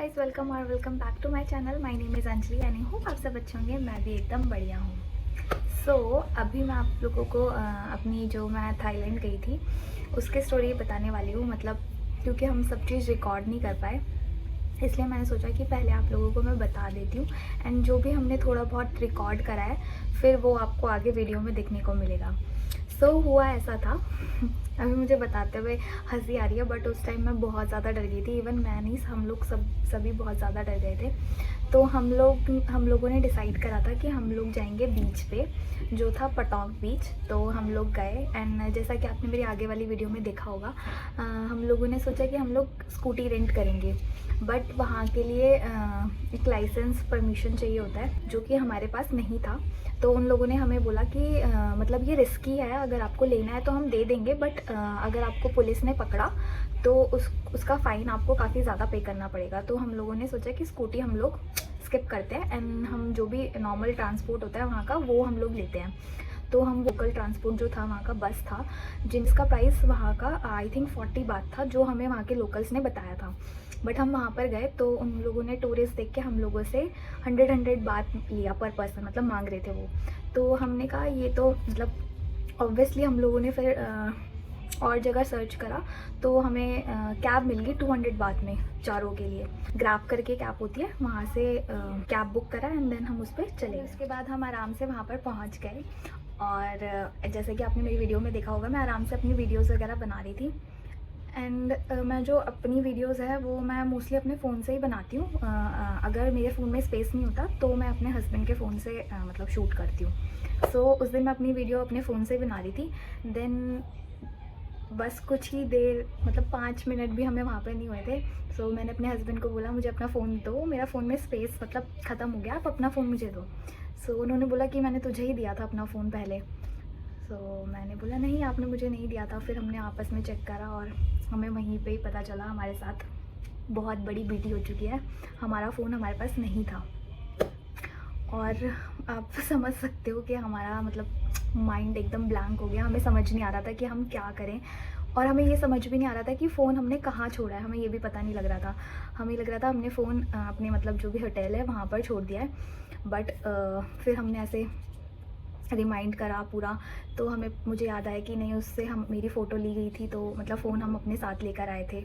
Guys, welcome और welcome back to my channel. My name is Anjali and I hope आप सब अच्छे होंगे। मैं भी एकदम बढ़िया हूँ। अभी मैं आप लोगों को अपनी जो मैं थाईलैंड गई थी उसके स्टोरी बताने वाली हूँ। मतलब क्योंकि हम सब चीज़ रिकॉर्ड नहीं कर पाए, इसलिए मैंने सोचा कि पहले आप लोगों को मैं बता देती हूँ एंड जो भी हमने थोड़ा बहुत रिकॉर्ड करा है फिर वो आपको आगे वीडियो में देखने को मिलेगा। हुआ ऐसा था अभी मुझे बताते हुए हंसी आ रही है, बट उस टाइम मैं बहुत ज़्यादा डर गई थी। इवन मैं नहीं, हम लोग सभी बहुत ज़्यादा डर गए थे। तो हम लोगों ने डिसाइड करा था कि हम लोग जाएंगे बीच पे, जो था पटोंग बीच। तो हम लोग गए एंड जैसा कि आपने मेरी आगे वाली वीडियो में देखा होगा, हम लोगों ने सोचा कि हम लोग स्कूटी रेंट करेंगे, बट वहाँ के लिए एक लाइसेंस परमिशन चाहिए होता है जो कि हमारे पास नहीं था। तो उन लोगों ने हमें बोला कि मतलब ये रिस्की है, अगर आपको लेना है तो हम दे देंगे, बट अगर आपको पुलिस ने पकड़ा तो उसका फ़ाइन आपको काफ़ी ज़्यादा पे करना पड़ेगा। तो हम लोगों ने सोचा कि स्कूटी हम लोग स्किप करते हैं एंड हम जो भी नॉर्मल ट्रांसपोर्ट होता है वहाँ का वो हम लोग लेते हैं। तो हम वोकल ट्रांसपोर्ट जो था वहाँ का बस था, जिसका प्राइस वहाँ का आई थिंक 40 बात था, जो हमें वहाँ के लोकल्स ने बताया था। बट हम वहाँ पर गए तो उन लोगों ने टूरिस्ट देख के हम लोगों से 100 बात लिया पर पर्सन, मतलब मांग रहे थे वो। तो हमने कहा ये तो मतलब ऑब्वियसली हम लोगों ने फिर और जगह सर्च करा तो हमें कैब मिल गई 200 बात में चारों के लिए। ग्रैब करके कैब होती है, वहाँ से कैब बुक करा एंड देन हम उस पर चले गए। उसके बाद हम आराम से वहाँ पर पहुँच गए और जैसे कि आपने मेरी वीडियो में देखा होगा, मैं आराम से अपनी वीडियोस वगैरह बना रही थी। एंड मैं जो अपनी वीडियोस है वो मैं मोस्टली अपने फ़ोन से ही बनाती हूँ। अगर मेरे फ़ोन में स्पेस नहीं होता तो मैं अपने हस्बैंड के फ़ोन से मतलब शूट करती हूँ। उस दिन मैं अपनी वीडियो अपने फ़ोन से बना रही थी। देन बस कुछ ही देर, मतलब 5 मिनट भी हमें वहाँ पर नहीं हुए थे। मैंने अपने हस्बैंड को बोला मुझे अपना फ़ोन दो, मेरा फ़ोन में स्पेस मतलब ख़त्म हो गया, आप अपना फ़ोन मुझे दो। उन्होंने बोला कि मैंने तुझे ही दिया था अपना फ़ोन पहले। मैंने बोला नहीं, आपने मुझे नहीं दिया था। फिर हमने आपस में चेक करा और हमें वहीं पे ही पता चला हमारे साथ बहुत बड़ी बीटी हो चुकी है। हमारा फ़ोन हमारे पास नहीं था और आप समझ सकते हो कि हमारा मतलब माइंड एकदम ब्लैंक हो गया। हमें समझ नहीं आ रहा था कि हम क्या करें, और हमें ये समझ भी नहीं आ रहा था कि फ़ोन हमने कहाँ छोड़ा है। हमें ये भी पता नहीं लग रहा था। हमें लग रहा था हमने फ़ोन अपने मतलब जो भी होटल है वहाँ पर छोड़ दिया है। बट फिर हमने ऐसे रिमाइंड करा पूरा, तो मुझे याद आया कि नहीं, उससे हम मेरी फ़ोटो ली गई थी, तो मतलब फ़ोन हम अपने साथ लेकर आए थे।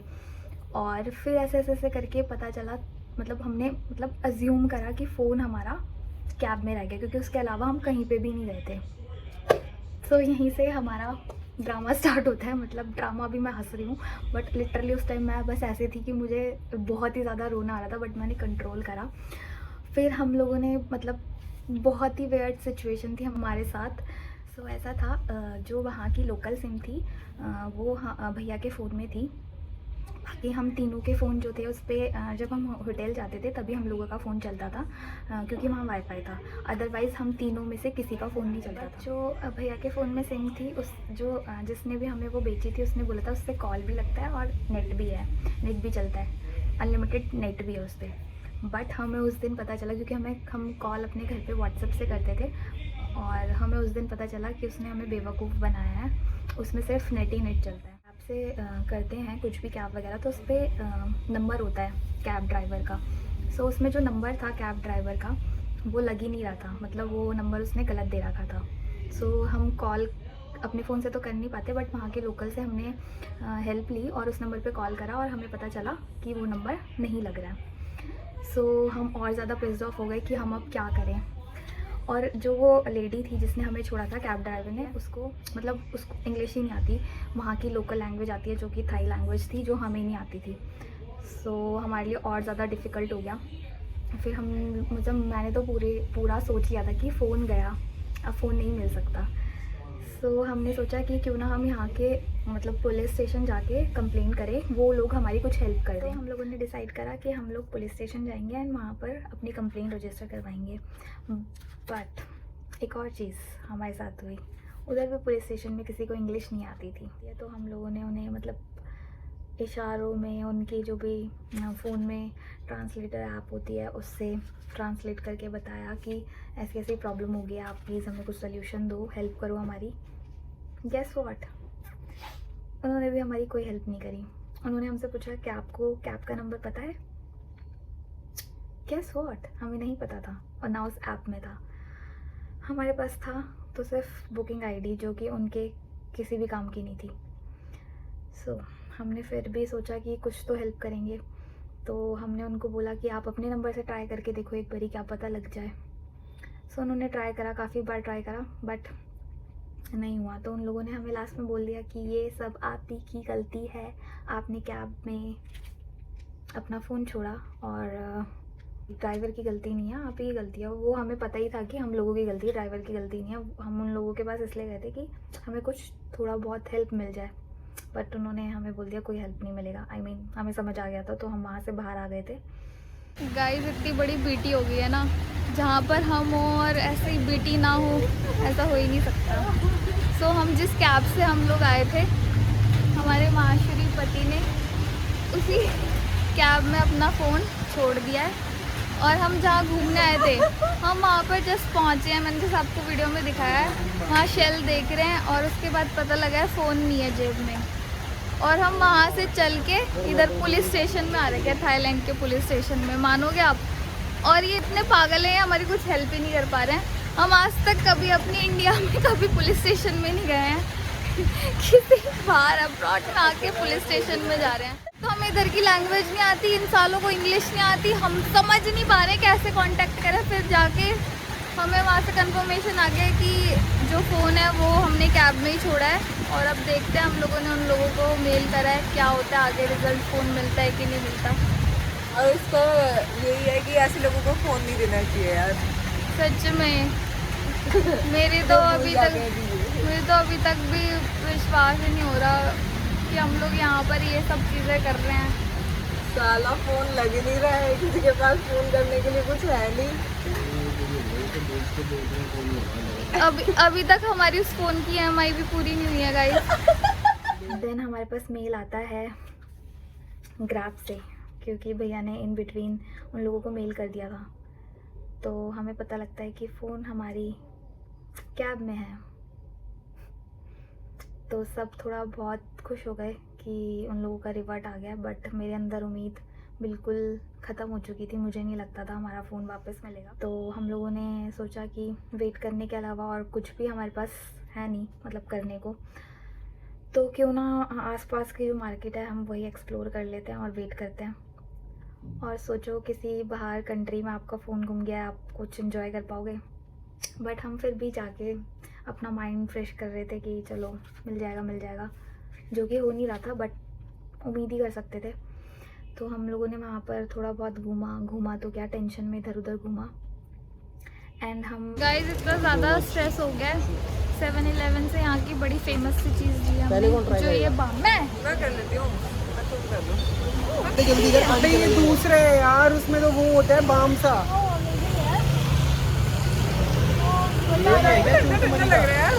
और फिर ऐसे ऐसे ऐसे करके पता चला, मतलब हमने मतलब अज्यूम करा कि फ़ोन हमारा कैब में रह गया, क्योंकि उसके अलावा हम कहीं पे भी नहीं गए थे। यहीं से हमारा ड्रामा स्टार्ट होता है। मतलब ड्रामा भी मैं हंस रही हूँ, बट लिटरली उस टाइम मैं बस ऐसे थी कि मुझे बहुत ही ज़्यादा रोना आ रहा था, बट मैंने कंट्रोल करा। फिर हम लोगों ने मतलब बहुत ही वियर्ड सिचुएशन थी हमारे साथ। ऐसा था, जो वहाँ की लोकल सिम थी वो भैया के फ़ोन में थी। बाकी हम तीनों के फ़ोन जो थे उस पर जब हम होटल जाते थे तभी हम लोगों का फ़ोन चलता था, क्योंकि वहाँ वाईफाई था। अदरवाइज़ हम तीनों में से किसी का फ़ोन नहीं चलता था। जो भैया के फ़ोन में सिम थी, जिसने भी हमें वो बेची थी उसने बोला था उससे कॉल भी लगता है और नेट भी है, नेट भी चलता है, अनलिमिटेड नेट भी है उस पर। बट हमें उस दिन पता चला, क्योंकि हम कॉल अपने घर पे व्हाट्सएप से करते थे, और हमें उस दिन पता चला कि उसने हमें बेवकूफ़ बनाया है। उसमें सिर्फ नेट ही नेट चलता है। आपसे करते हैं कुछ भी कैब वगैरह तो उस पर नंबर होता है कैब ड्राइवर का। उसमें जो नंबर था कैब ड्राइवर का वो लग ही नहीं रहा था, मतलब वो नंबर उसने गलत दे रखा था। हम कॉल अपने फ़ोन से तो कर नहीं पाते, बट वहाँ के लोकल से हमने हेल्प ली और उस नंबर पे कॉल करा और हमें पता चला कि वो नंबर नहीं लग रहा है। हम और ज़्यादा पिस्ड ऑफ हो गए कि हम अब क्या करें। और जो वो लेडी थी जिसने हमें छोड़ा था, कैब ड्राइवर ने, उसको इंग्लिश ही नहीं आती। वहाँ की लोकल लैंग्वेज आती है जो कि थाई लैंग्वेज थी, जो हमें नहीं आती थी। हमारे लिए और ज़्यादा डिफ़िकल्ट हो गया। फिर मैंने तो पूरा सोच लिया था कि फ़ोन गया, अब फ़ोन नहीं मिल सकता। हमने सोचा कि क्यों ना हम यहाँ के मतलब पुलिस स्टेशन जाके कंप्लेन करें, वो लोग हमारी कुछ हेल्प कर दें। हम लोगों ने डिसाइड करा कि हम लोग पुलिस स्टेशन जाएंगे एंड वहाँ पर अपनी कंप्लेन रजिस्टर करवाएंगे। बट एक और चीज़ हमारे साथ हुई, उधर भी पुलिस स्टेशन में किसी को इंग्लिश नहीं आती थी। तो हम लोगों ने उन्हें मतलब इशारों में, उनकी जो भी फ़ोन में ट्रांसलेटर ऐप होती है उससे ट्रांसलेट करके बताया कि ऐसी ऐसी प्रॉब्लम हो गई है, आप प्लीज़ हमें कुछ सोल्यूशन दो, हेल्प करो हमारी। गेस व्हाट, उन्होंने भी हमारी कोई हेल्प नहीं करी। उन्होंने हमसे पूछा कि आपको कैब का नंबर पता है। गेस व्हाट, हमें नहीं पता था और ना उस ऐप में था। हमारे पास था तो सिर्फ बुकिंग आईडी जो कि उनके किसी भी काम की नहीं थी। सो हमने फिर भी सोचा कि कुछ तो हेल्प करेंगे, तो हमने उनको बोला कि आप अपने नंबर से ट्राई करके देखो एक बारी, क्या पता लग जाए। सो उन्होंने ट्राई करा, काफ़ी बार ट्राई करा बट नहीं हुआ। तो उन लोगों ने हमें लास्ट में बोल दिया कि ये सब आप ही की गलती है, आपने कैब में अपना फ़ोन छोड़ा और ड्राइवर की गलती नहीं है, आप ही की गलती है। वो हमें पता ही था कि हम लोगों की गलती है, ड्राइवर की गलती नहीं है। हम उन लोगों के पास इसलिए गए थे कि हमें कुछ थोड़ा बहुत हेल्प मिल जाए, बट उन्होंने हमें बोल दिया कोई हेल्प नहीं मिलेगा। हमें समझ आ गया था, तो हम वहाँ से बाहर आ गए थे। गाइस इतनी बड़ी बीटी हो गई है ना, जहाँ पर हम हो और ऐसे ही बीटी ना हो, ऐसा हो ही नहीं सकता। सो हम जिस कैब से हम लोग आए थे, हमारे महाशरी पति ने उसी कैब में अपना फ़ोन छोड़ दिया है और हम जहाँ घूमने आए थे हम वहाँ पर जस्ट पहुँचे हैं। मैंने जैसे आपको वीडियो में दिखाया है, वहाँ शेल देख रहे हैं और उसके बाद पता लगा है फ़ोन नहीं है जेब में, और हम वहाँ से चल के इधर पुलिस स्टेशन में आ रखे हैं, थाईलैंड के पुलिस स्टेशन में, मानोगे आप। और ये इतने पागल हैं, हमारी कुछ हेल्प ही नहीं कर पा रहे हैं। हम आज तक कभी अपनी इंडिया में कभी पुलिस स्टेशन में नहीं गए हैं किसी बाहर अब्रॉड में आके पुलिस स्टेशन में जा रहे हैं। तो हमें इधर की लैंग्वेज नहीं आती, इन सालों को इंग्लिश नहीं आती, हम समझ नहीं पा रहे कैसे कांटेक्ट करें। फिर जाके हमें वहाँ से कंफर्मेशन आ गया कि जो फ़ोन है वो हमने कैब में ही छोड़ा है, और अब देखते हैं, हम लोगों ने उन लोगों को मेल करा है, क्या होता है आगे रिजल्ट, फ़ोन मिलता है कि नहीं मिलता। और उसको यही है कि ऐसे लोगों को फ़ोन नहीं देना चाहिए यार, सच में। मेरे तो अभी तक भी विश्वास ही नहीं हो रहा कि हम लोग यहाँ पर ये सब चीज़ें कर रहे हैं। साला फ़ोन लग ही नहीं रहा है, किसी के पास फ़ोन करने के लिए कुछ है नहीं। अभी तक हमारी उस फ़ोन की EMI भी पूरी नहीं हुई है गाइस। देन हमारे पास मेल आता है ग्रैब से, क्योंकि भैया ने इन बिटवीन उन लोगों को मेल कर दिया था। तो हमें पता लगता है कि फ़ोन हमारी कैब में है। तो सब थोड़ा बहुत खुश हो गए कि उन लोगों का रिवर्ट आ गया, बट मेरे अंदर उम्मीद बिल्कुल ख़त्म हो चुकी थी। मुझे नहीं लगता था हमारा फ़ोन वापस मिलेगा। तो हम लोगों ने सोचा कि वेट करने के अलावा और कुछ भी हमारे पास है नहीं, मतलब करने को, तो क्यों ना आसपास की जो मार्केट है हम वही एक्सप्लोर कर लेते हैं और वेट करते हैं। और सोचो किसी बाहर कंट्री में आपका फ़ोन गुम गया, आप कुछ इन्जॉय कर पाओगे? बट हम फिर भी जाके अपना माइंड फ्रेश कर रहे थे कि चलो मिल जाएगा, जो कि हो नहीं रहा था, बट उम्मीद ही कर सकते थे। तो हम लोगों ने वहाँ पर थोड़ा बहुत घूमा तो क्या, टेंशन में इधर उधर घूमा। एंड हम गाइस इतना ज़्यादा स्ट्रेस हो गया है। 7-Eleven से यहाँ की बड़ी फेमस सी चीज़ दी हमने, जो ये बाम है। मैं कर लेती हूँ, तुम कर लो। जल्दी कर। अबे ये दूसरे यार, उसमें तो वो होता है बाम सा। ठंडा लग रहा है।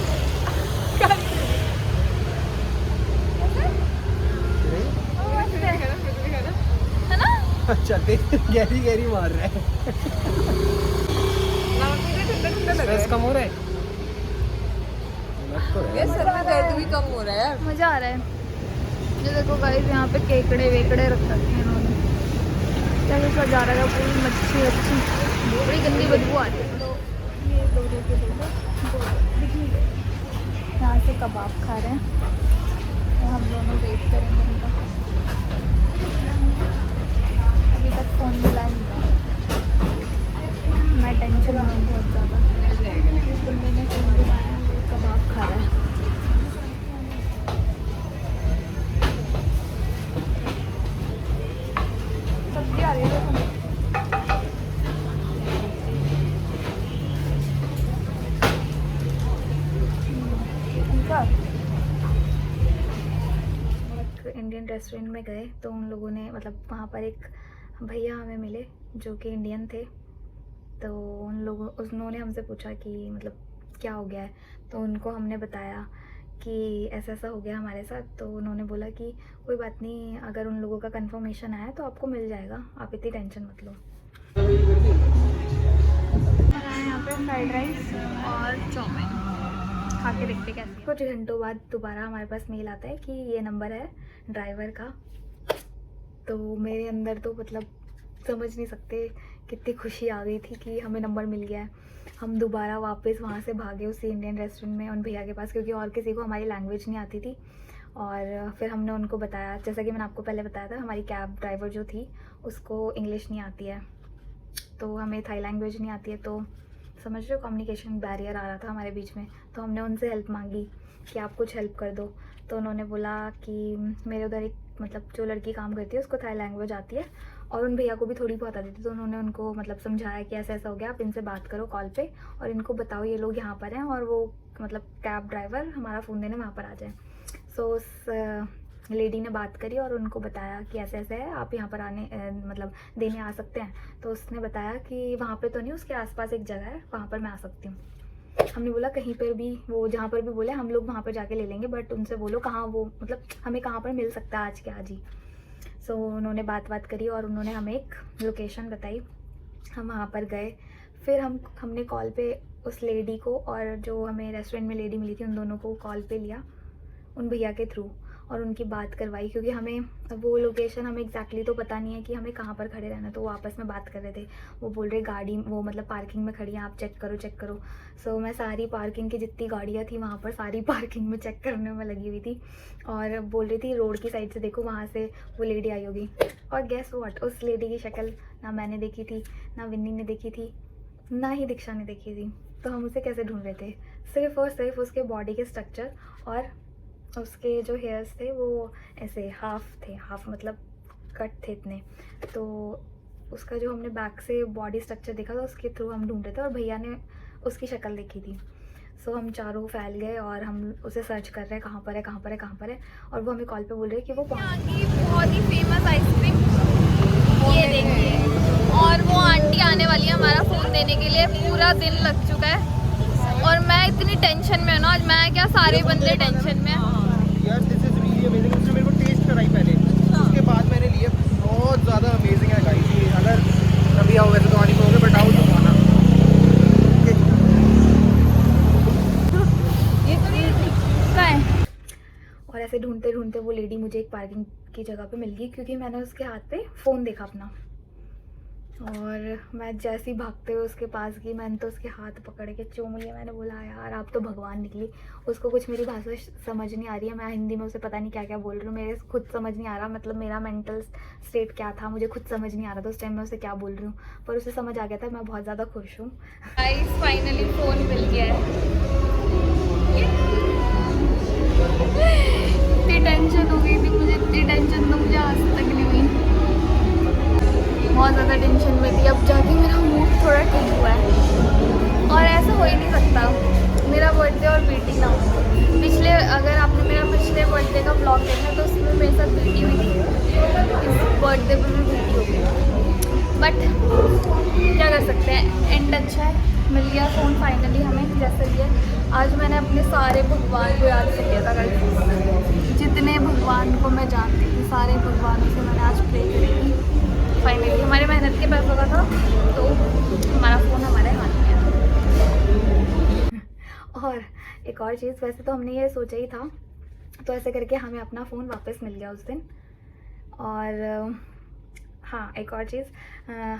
है ना? अच्छा गहरी मार रहा है। ठंडा लग रहा स्ट्रेस है। कम हो रहा है? लग तो रहा ये है। सर में दर्द भी कम हो रहा है यार। मज़ा आ रहा है। ये देखो गाइस, यहाँ पे केकड़े वेकड़े रख रखे हैं इन्होंने, कैसे सजा रहा है, पूरी मच्छी अच्छी, बड़ी गंदी बदबू आ रही है। ये दो दिख नहीं रहे। यहाँ से कबाब खा रहे हैं और हम दोनों वेट करेंगे उनका। अभी तक फ़ोन मिला नहीं है, मैं टेंशन में हूँ बहुत ज़्यादा। इस बंदे ने फ़ोन मिलाया, वो कबाब खा रहा है। सब्जी आ रही है देखो। इंडियन रेस्टोरेंट में गए तो उन लोगों ने, मतलब वहाँ पर एक भैया हमें मिले जो कि इंडियन थे। तो उन्होंने हमसे पूछा कि मतलब क्या हो गया है। तो उनको हमने बताया कि ऐसा ऐसा हो गया हमारे साथ। तो उन्होंने बोला कि कोई बात नहीं, अगर उन लोगों का कंफर्मेशन आया तो आपको मिल जाएगा, आप इतनी टेंशन मत लो। यहाँ पे फ्राइड राइस और चाउमीन खा के देखते कैसे है। कुछ घंटों बाद दोबारा हमारे पास मेल आता है कि ये नंबर है ड्राइवर का। तो मेरे अंदर तो मतलब समझ नहीं सकते कितनी खुशी आ गई थी कि हमें नंबर मिल गया है। हम दोबारा वापस वहाँ से भागे उसी इंडियन रेस्टोरेंट में उन भैया के पास, क्योंकि और किसी को हमारी लैंग्वेज नहीं आती थी। और फिर हमने उनको बताया, जैसा कि मैंने आपको पहले बताया था, हमारी कैब ड्राइवर जो थी उसको इंग्लिश नहीं आती है, तो हमें थाई लैंग्वेज नहीं आती है, तो समझ रहे हो कम्युनिकेशन बैरियर आ रहा था हमारे बीच में। तो हमने उनसे हेल्प मांगी कि आप कुछ हेल्प कर दो। तो उन्होंने बोला कि मेरे उधर एक मतलब जो लड़की काम करती है उसको थाई लैंग्वेज आती है और उन भैया को भी थोड़ी बहुत आती थी। तो उन्होंने उनको मतलब समझाया कि ऐसा ऐसा हो गया, आप इनसे बात करो कॉल पे और इनको बताओ ये लोग यहाँ पर हैं और वो मतलब कैब ड्राइवर हमारा फ़ोन देने वहाँ पर आ जाए। सो उस लेडी ने बात करी और उनको बताया कि ऐसे ऐसे है, आप यहाँ पर आने मतलब देने आ सकते हैं। तो उसने बताया कि वहाँ पे तो नहीं, उसके आसपास एक जगह है, वहाँ पर मैं आ सकती हूँ। हमने बोला कहीं पर भी, वो जहाँ पर भी बोले हम लोग वहाँ पर जाके ले लेंगे, बट उनसे बोलो कहाँ वो मतलब हमें कहाँ पर मिल सकता है आज के आज ही। सो उन्होंने बात करी और उन्होंने हमें एक लोकेशन बताई, हम वहाँ पर गए। फिर हमने कॉल पे उस लेडी को और जो हमें रेस्टोरेंट में लेडी मिली थी उन दोनों को कॉल पे लिया उन भैया के थ्रू और उनकी बात करवाई, क्योंकि हमें वो लोकेशन हमें एग्जैक्टली तो पता नहीं है कि हमें कहाँ पर खड़े रहना। तो वो आपस में बात कर रहे थे, वो बोल रहे गाड़ी वो मतलब पार्किंग में खड़ी है, आप चेक करो। सो मैं सारी पार्किंग की जितनी गाड़ियाँ थी वहाँ पर सारी पार्किंग में चेक करने में लगी हुई थी और बोल रही थी रोड की साइड से देखो वहाँ से वो लेडी आई होगी। और गेस व्हाट, उस लेडी की शक्ल ना मैंने देखी थी, ना विन्नी ने देखी थी, ना ही दीक्षा ने देखी थी। तो हम उसे कैसे ढूंढ रहे थे? सिर्फ और सिर्फ उसके बॉडी के स्ट्रक्चर और उसके जो हेयर्स थे वो ऐसे हाफ मतलब कट थे इतने। तो उसका जो हमने बैक से बॉडी स्ट्रक्चर देखा था उसके थ्रू हम ढूंढ रहे थे और भैया ने उसकी शक्ल देखी थी। सो हम चारों फैल गए और हम उसे सर्च कर रहे हैं कहाँ पर है और वो हमें कॉल पे बोल रहे हैं कि वो यहाँ की बहुत ही फेमस आइसक्रीम ये देखिए। और वो आंटी आने वाली है हमारा फ़ोन देने के लिए। पूरा दिन लग चुका है और मैं इतनी टेंशन में हूँ ना आज, मैं क्या सारे बंदे टेंशन में हैं। यार दिस इज रियली अमेजिंग। उसने मेरे को टेस्ट कराई पहले, उसके बाद मैंने लिए। बहुत ज़्यादा अमेजिंग है गाइस। ये अगर कभी आओ, वैसे तो आने को होगे बट आओ तो आना। ये तो नहीं है। और ऐसे ढूंढते ढूंढते वो लेडी मुझे एक पार्किंग की जगह पे मिल गई, क्योंकि मैंने उसके हाथ पे फ़ोन देखा अपना। और मैं जैसे ही भागते हुए उसके पास गई, मैंने तो उसके हाथ पकड़ के चूम लिया। मैंने बोला यार आप तो भगवान निकली। उसको कुछ मेरी भाषा समझ नहीं आ रही है, मैं हिंदी में उसे पता नहीं क्या क्या बोल रही हूँ, मेरे खुद समझ नहीं आ रहा मतलब मेरा मेंटल स्टेट क्या था, मुझे खुद समझ नहीं आ रहा था उस टाइम में उसे क्या बोल रही हूँ, पर उसे समझ आ गया था। मैं बहुत ज़्यादा खुश हूँ। गाइस फाइनली फ़ोन मिल गया है। इतनी टेंशन हो गई थी मुझे, इतनी टेंशन तो मुझे आज तक नहीं हुई। बहुत ज़्यादा टेंशन में थी, अब जाके मेरा मूड थोड़ा ठीक हुआ है। और ऐसा हो ही नहीं सकता मेरा बर्थडे और बीटी ना हो। पिछले अगर आपने मेरा पिछले बर्थडे का ब्लॉग देखा तो उसमें मेरे साथ बीटी हुई थी, इस बर्थडे पर भी बीटी हो गई। बट क्या कर सकते हैं, एंड अच्छा है, मिल गया फ़ोन फाइनली हमें जैसे भी है। आज मैंने अपने सारे भगवान को याद कर लिया था गाइस। जितने भगवान को मैं जानती थी सारे भगवानों से मैंने आज प्रे करी थी। फाइनली हमारे मेहनत के पैसों का था तो हमारा फ़ोन हमारे हाथ में है। और एक और चीज़, वैसे तो हमने ये सोचा ही था, तो ऐसे करके हमें अपना फ़ोन वापस मिल गया उस दिन। और हाँ एक और चीज़,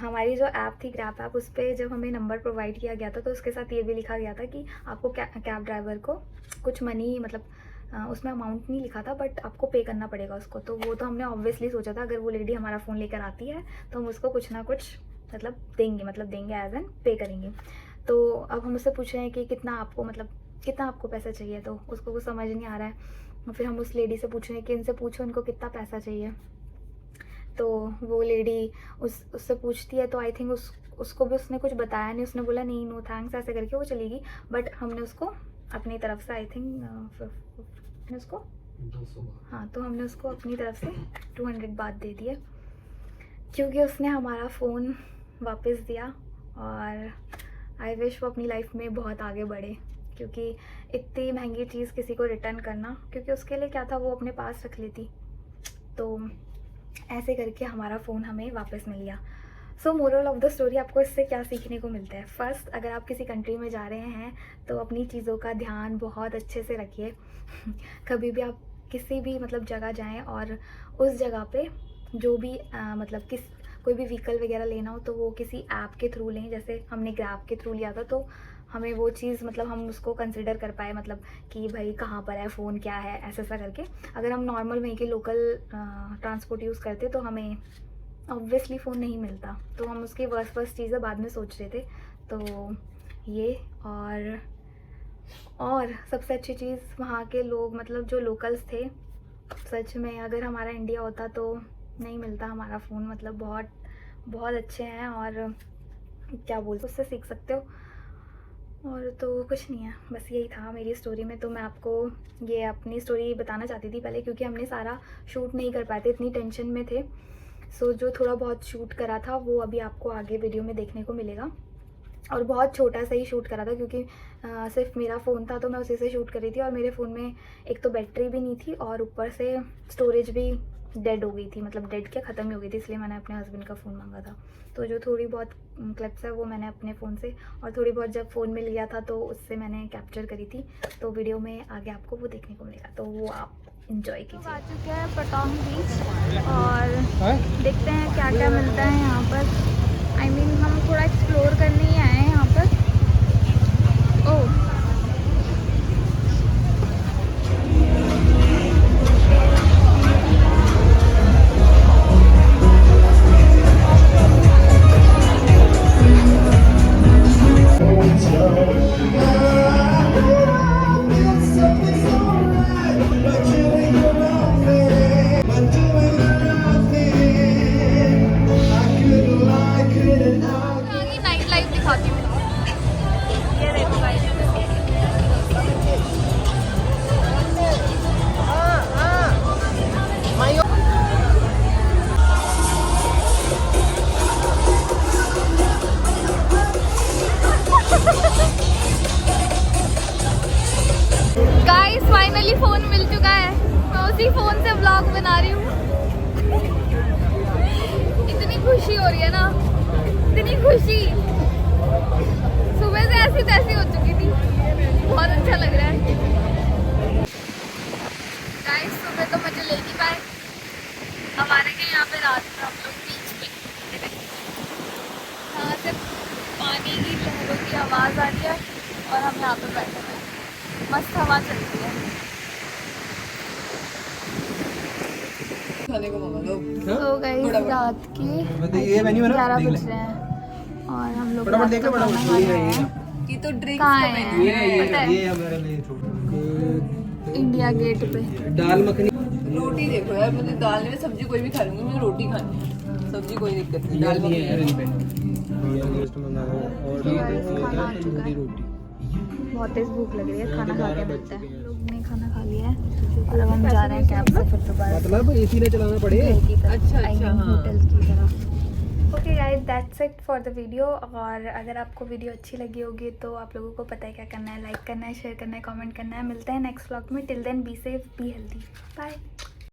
हमारी जो ऐप थी ग्रैब ऐप, उस पर जब हमें नंबर प्रोवाइड किया गया था तो उसके साथ ये भी लिखा गया था कि आपको कैब ड्राइवर को कुछ मनी मतलब उसमें अमाउंट नहीं लिखा था बट आपको पे करना पड़ेगा उसको। तो वो तो हमने ऑब्वियसली सोचा था अगर वो लेडी हमारा फ़ोन लेकर आती है तो हम उसको कुछ ना कुछ मतलब देंगे एज एन पे करेंगे। तो अब हम उससे पूछ रहे हैं कि कितना आपको पैसा चाहिए, तो उसको कुछ समझ नहीं आ रहा है। फिर हम उस लेडी से पूछ रहे हैं कि इनसे पूछो इनको कितना पैसा चाहिए। तो वो लेडी उससे पूछती है, तो आई थिंक उसको भी उसने कुछ बताया नहीं, उसने बोला नहीं नो थैंक्स ऐसे करके वो चली गई। बट हमने उसको अपनी तरफ से आई थिंक तो हमने उसको अपनी तरफ से 200 बात दे दिए, क्योंकि उसने हमारा फ़ोन वापस दिया। और आई विश वो अपनी लाइफ में बहुत आगे बढ़े, क्योंकि इतनी महंगी चीज़ किसी को रिटर्न करना, क्योंकि उसके लिए क्या था वो अपने पास रख लेती। तो ऐसे करके हमारा फ़ोन हमें वापस मिल गया। सो मोरल ऑफ द स्टोरी, आपको इससे क्या सीखने को मिलता है? फर्स्ट, अगर आप किसी कंट्री में जा रहे हैं तो अपनी चीज़ों का ध्यान बहुत अच्छे से रखिए। कभी भी आप किसी भी मतलब जगह जाएं और उस जगह पे जो भी मतलब कोई भी व्हीकल वगैरह लेना हो तो वो किसी ऐप के थ्रू लें, जैसे हमने ग्रैब के थ्रू लिया था, तो हमें वो चीज़ मतलब हम उसको कंसिडर कर पाए, मतलब कि भाई कहाँ पर है, फ़ोन क्या है, ऐसा ऐसा करके। अगर हम नॉर्मल वहीं के लोकल ट्रांसपोर्ट यूज़ करते तो हमें ऑब्वियसली फ़ोन नहीं मिलता, तो हम उसकी वर्स्ट चीज़ें बाद में सोच रहे थे। तो ये और सबसे अच्छी चीज़ वहाँ के लोग, मतलब जो लोकल्स थे, सच में अगर हमारा इंडिया होता तो नहीं मिलता हमारा फ़ोन, मतलब बहुत बहुत अच्छे हैं और क्या बोलते, उससे सीख सकते हो। और तो कुछ नहीं है, बस यही था मेरी स्टोरी में। तो मैं आपको ये अपनी स्टोरी बताना चाहती थी पहले, क्योंकि हमने सारा शूट नहीं कर पाए थे, इतनी टेंशन में थे। सो जो थोड़ा बहुत शूट करा था वो अभी आपको आगे वीडियो में देखने को मिलेगा, और बहुत छोटा सा ही शूट करा था, क्योंकि सिर्फ मेरा फ़ोन था तो मैं उसी से शूट करी थी। और मेरे फ़ोन में एक तो बैटरी भी नहीं थी और ऊपर से स्टोरेज भी डेड हो गई थी, मतलब डेड क्या, ख़त्म ही हो गई थी, इसलिए मैंने अपने हस्बैंड का फ़ोन मांगा था। तो जो थोड़ी बहुत क्लिप्स है वो मैंने अपने फ़ोन से, और थोड़ी बहुत जब फ़ोन में लिया था तो उससे मैंने कैप्चर करी थी। तो वीडियो में आगे आपको वो देखने को मिलेगा, तो वो आप इंजॉय कीजिए। आ चुके हैं पटांग बीच और देखते हैं क्या क्या मिलता है यहाँ पर। आई मीन हम थोड़ा एक्सप्लोर करने ही आए हैं यहाँ पर। ओह नाइट लाइफ दिखाती हूँ। ये देखो गाइस, गाइस फाइनली फोन मिल चुका है, मैं उसी फोन से व्लॉग बना रही हूँ। इतनी खुशी हो रही है ना, इतनी खुशी, सुबह से ऐसी तैसी हो चुकी थी, बहुत अच्छा लग रहा है। गाइस सुबह तो मजे ले नहीं पाए, हमारे के यहाँ पे रात में हम लोग बीच पे, यहाँ से पानी की लहरों की आवाज़ आ रही है और हम यहाँ पे बैठे हुए हैं, मस्त हवा चल रही है। तो गाइस रात के 11 बज रहे हैं और हम लोग रात का खाना खा रहे हैं। ये तो ड्रिंक्स कहाँ है पता है? ये हमारे लिए छोड़ इंडिया गेट पे। दाल मखनी। रोटी देखो यार, मुझे दाल में सब्जी कोई भी खा लूंगी, मुझे रोटी खानी है, सब्जी कोई दिक्कत नहीं। दाल मखनी बहुत तेज भूख लग रही है, खाना खा के मिलते हैं। हम लोग ने खाना खा लिया है और अब हम जा रहे हैं कैब से फिर दोबारा मतलब एसी ने चलाना पड़े। अच्छा अच्छा हाँ। होटल की तरफ। Okay guys, that's it for the video. और अगर आपको वीडियो अच्छी लगी होगी तो आप लोगों को पता है क्या करना है, लाइक करना है, शेयर करना है, कमेंट करना है। मिलते हैं नेक्स्ट व्लॉग में। Till then be safe, be healthy, bye.